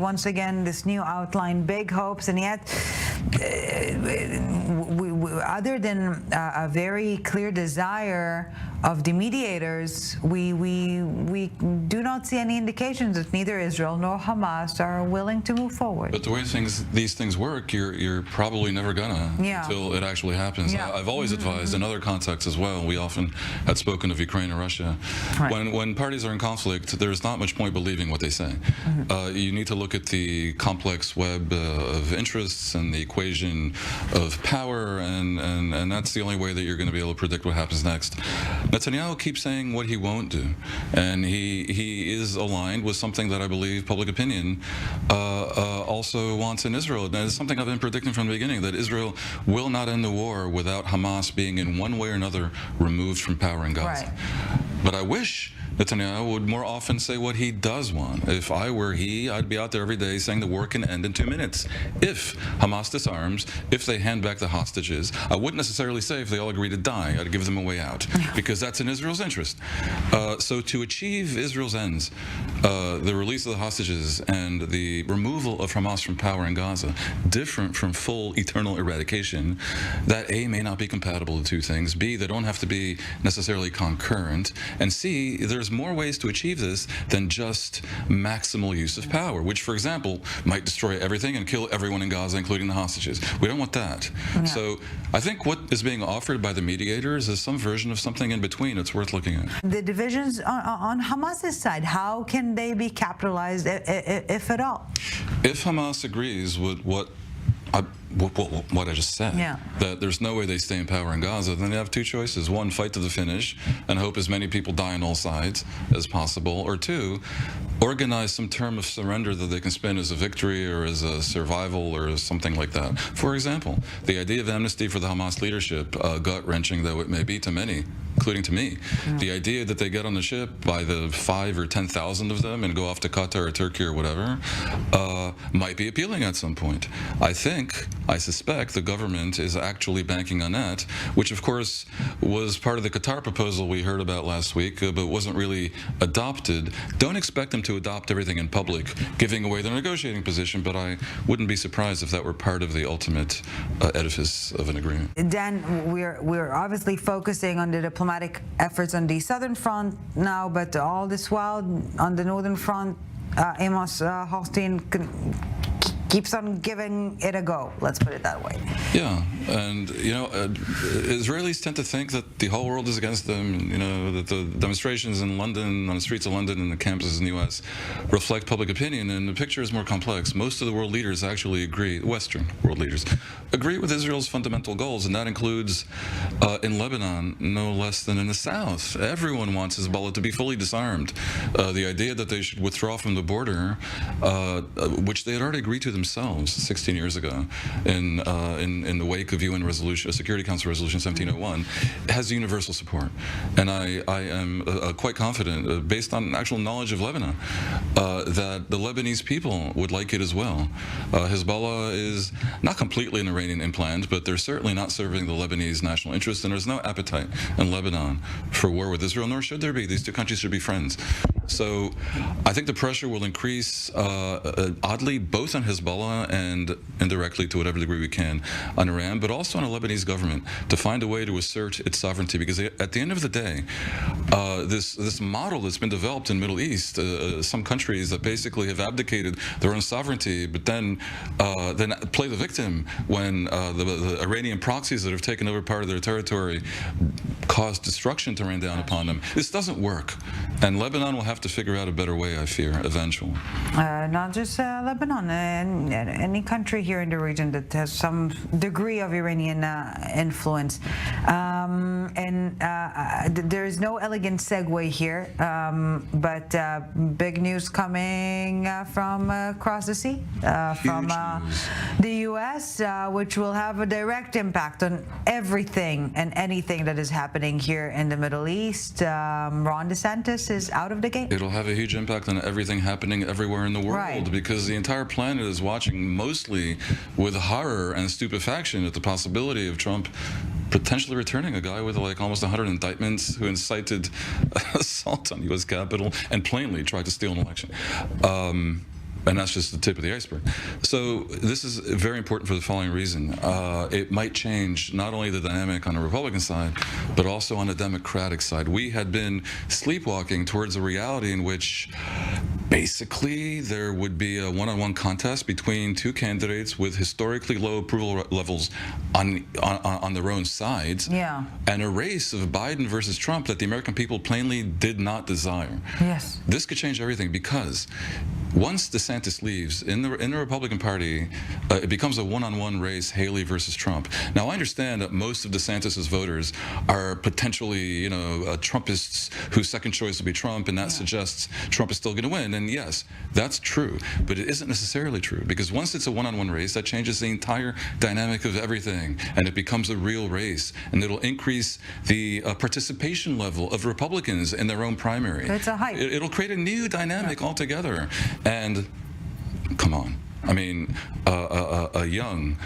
Once again, this new outline, big hopes, and yet, other than a very clear desire of the mediators, we do not see any indications that neither Israel nor Hamas are willing to move forward. But the way these things work, you're probably never gonna until it actually happens. I've always advised in other contexts as well. We often had spoken of Ukraine and Russia. Right. When parties are in conflict, there's not much point believing what they say. You need to look at the complex web of interests and the equation of power, and that's the only way that you're going to be able to predict what happens next. Netanyahu keeps saying what he won't do, and he is aligned with something that I believe public opinion also wants in Israel. And it's something I've been predicting from the beginning, that Israel will not end the war without Hamas being in one way or another removed from power in Gaza. Right. But I wish Netanyahu would more often say what he does want. If I were he, I'd be out there every day saying the war can end in 2 minutes. If Hamas disarms, if they hand back the hostages, I wouldn't necessarily say if they all agree to die. I'd give them a way out, because that's in Israel's interest. So to achieve Israel's ends, the release of the hostages and the removal of Hamas from power in Gaza, different from full eternal eradication, that A, may not be compatible, the two things, B, they don't have to be necessarily concurrent, and C, there's more ways to achieve this than just maximal use of power, which, for example, might destroy everything and kill everyone in Gaza, including the hostages. We don't want that. So I think what is being offered by the mediators is some version of something in between. It's worth looking at. The divisions on Hamas's side, how can they be capitalized, if at all? If Hamas agrees with what I just said, that there's no way they stay in power in Gaza, then they have two choices. One, fight to the finish and hope as many people die on all sides as possible. Or two, organize some term of surrender that they can spin as a victory or as a survival or something like that. For example, the idea of amnesty for the Hamas leadership, gut-wrenching though it may be to many, including to me, the idea that they get on the ship by the 5 or 10,000 of them and go off to Qatar or Turkey or whatever, might be appealing at some point. I suspect the government is actually banking on that, which of course was part of the Qatar proposal we heard about last week, but wasn't really adopted. Don't expect them to adopt everything in public, giving away their negotiating position, but I wouldn't be surprised if that were part of the ultimate edifice of an agreement. Dan, we're obviously focusing on the diplomatic efforts on the southern front now, but all this while on the northern front, Amos Hochstein keeps on giving it a go, let's put it that way. Yeah, and Israelis tend to think that the whole world is against them, that the demonstrations in London, on the streets of London and the campuses in the US reflect public opinion, and the picture is more complex. Most of the world leaders actually agree, Western world leaders, agree with Israel's fundamental goals, and that includes in Lebanon, no less than in the south. Everyone wants Hezbollah to be fully disarmed. The idea that they should withdraw from the border, which they had already agreed to themselves 16 years ago in the wake of UN Security Council Resolution 1701, has universal support. And I am quite confident, based on actual knowledge of Lebanon, that the Lebanese people would like it as well. Hezbollah is not completely an Iranian implant, but they're certainly not serving the Lebanese national interest, and there's no appetite in Lebanon for war with Israel, nor should there be. These two countries should be friends. So I think the pressure will increase, oddly, both on Hezbollah and indirectly, to whatever degree we can, on Iran, but also on the Lebanese government to find a way to assert its sovereignty. Because at the end of the day, this model that's been developed in the Middle East, some countries that basically have abdicated their own sovereignty, but then play the victim when the Iranian proxies that have taken over part of their territory cause destruction to rain down upon them. This doesn't work, and Lebanon will have to figure out a better way, I fear, eventually. Not just Lebanon, any country here in the region that has some degree of Iranian influence. There is no elegant segue here, but big news coming from across the sea, from the U.S., which will have a direct impact on everything and anything that is happening here in the Middle East. Ron DeSantis is out of the game. It'll have a huge impact on everything happening everywhere in the world, because the entire planet is watching mostly with horror and stupefaction at the possibility of Trump potentially returning a guy with like almost 100 indictments who incited assault on the U.S. Capitol and plainly tried to steal an election. And that's just the tip of the iceberg. So this is very important for the following reason. It might change not only the dynamic on the Republican side, but also on the Democratic side. We had been sleepwalking towards a reality in which basically there would be a one-on-one contest between two candidates with historically low approval levels on their own sides, Yeah. and a race of Biden versus Trump that the American people plainly did not desire. Yes. This could change everything, because once DeSantis leaves in the Republican Party, it becomes a one-on-one race, Haley versus Trump. Now, I understand that most of DeSantis's voters are potentially, Trumpists whose second choice will be Trump, and that suggests Trump is still going to win. And yes, that's true, but it isn't necessarily true, because once it's a one-on-one race, that changes the entire dynamic of everything, and it becomes a real race, and it'll increase the participation level of Republicans in their own primary. It's a hype. It'll create a new dynamic altogether. And come on, I mean, a young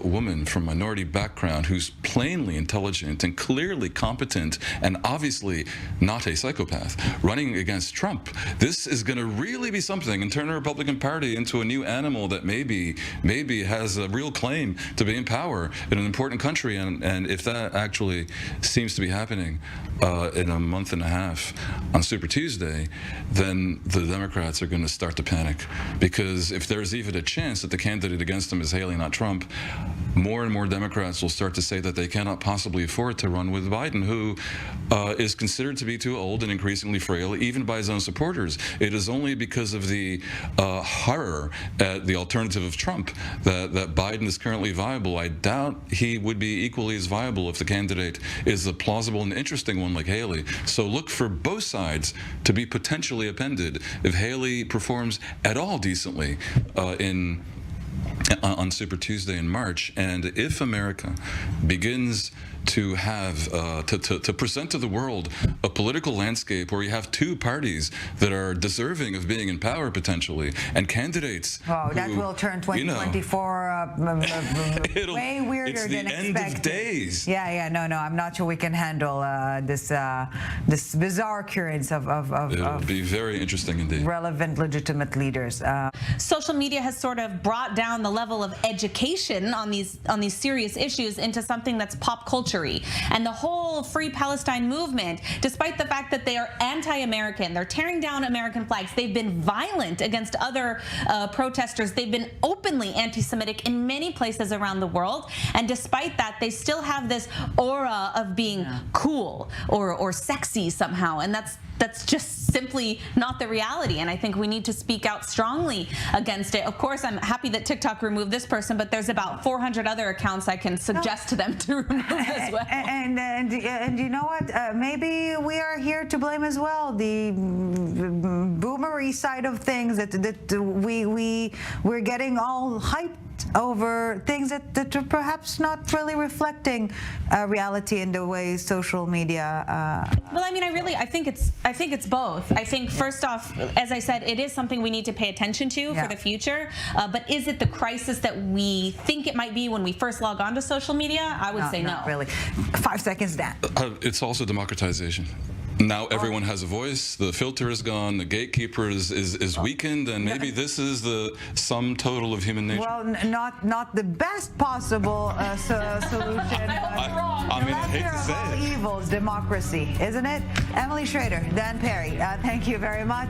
woman from minority background who's plainly intelligent and clearly competent and obviously not a psychopath running against Trump. This is going to really be something, and turn the Republican Party into a new animal that maybe has a real claim to be in power in an important country. And if that actually seems to be happening in a month and a half on Super Tuesday, then the Democrats are going to start to panic, because if there's even a chance that the candidate against them is Haley, not Trump, more and more Democrats will start to say that they cannot possibly afford to run with Biden, who is considered to be too old and increasingly frail, even by his own supporters. It is only because of the horror at the alternative of Trump that Biden is currently viable. I doubt he would be equally as viable if the candidate is a plausible and interesting one like Haley. So look for both sides to be potentially appended if Haley performs at all decently on Super Tuesday in March. And if America begins to have to present to the world a political landscape where you have two parties that are deserving of being in power potentially, and candidates that will turn 2024 way weirder it's than the expected. end of days. No, I'm not sure we can handle this bizarre occurrence It'll be very interesting indeed. relevant, legitimate leaders. Social media has sort of brought down the level of education on these serious issues into something that's pop culture. And the whole Free Palestine movement, despite the fact that they are anti-American, they're tearing down American flags, they've been violent against other protesters, they've been openly anti-Semitic in many places around the world, and despite that, they still have this aura of being cool or sexy somehow, and that's just simply not the reality. And I think we need to speak out strongly against it. Of course, I'm happy that TikTok removed this person, but there's about 400 other accounts I can suggest to them to remove as well. And you know what? Maybe we are here to blame as well. The boomery side of things, that we're getting all hyped over things that are perhaps not really reflecting reality in the way social media. Well, I mean, I think it's both. I think first off, as I said, it is something we need to pay attention to for the future. But is it the crisis that we think it might be when we first log on to social media? I would say no. Not really. 5 seconds, Dan. It's also democratization. Now everyone has a voice. The filter is gone. The gatekeeper is weakened, and maybe this is the sum total of human nature. Well, not the best possible solution. I mean, I hate to say it. Evils, democracy, isn't it? Emily Schrader, Dan Perry, thank you very much.